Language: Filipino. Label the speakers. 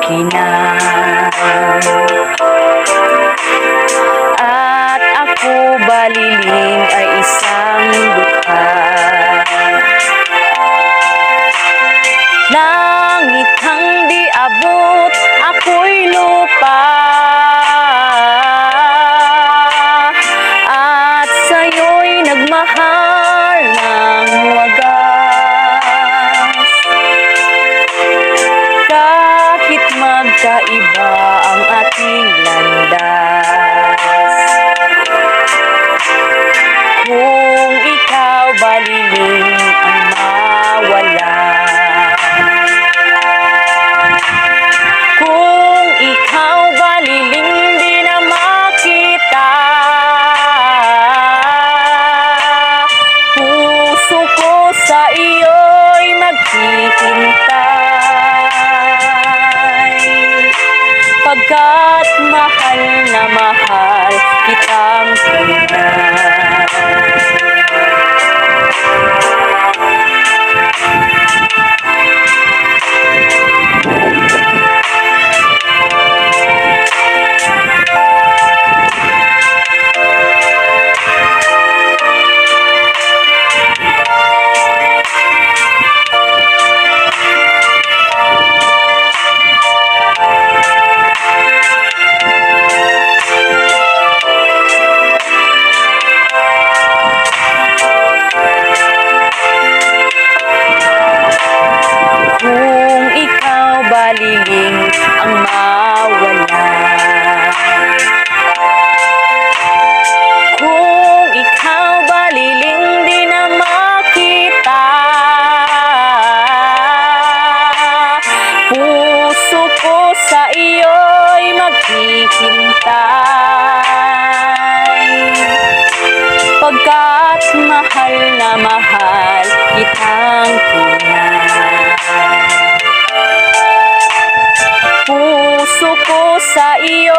Speaker 1: kinang. At ako baliling ay isang dukha. Langit ang di abot, ako'y lupa. At sa'yo'y nagmahal ng wagas. Kahit magkaiba ang ating landas, kung ikaw baliling ang mawala, kung ikaw baliling di na makita, puso ko sa iyo'y maghihintay. Pagkat mahal na mahal kitang tunay. Kung ikaw baliling ang mawala, kung ikaw baliling di na makita, puso ko sa iyo'y maghihintay. Pagkat mahal na mahal kitang tunay. Puso ko sa iyo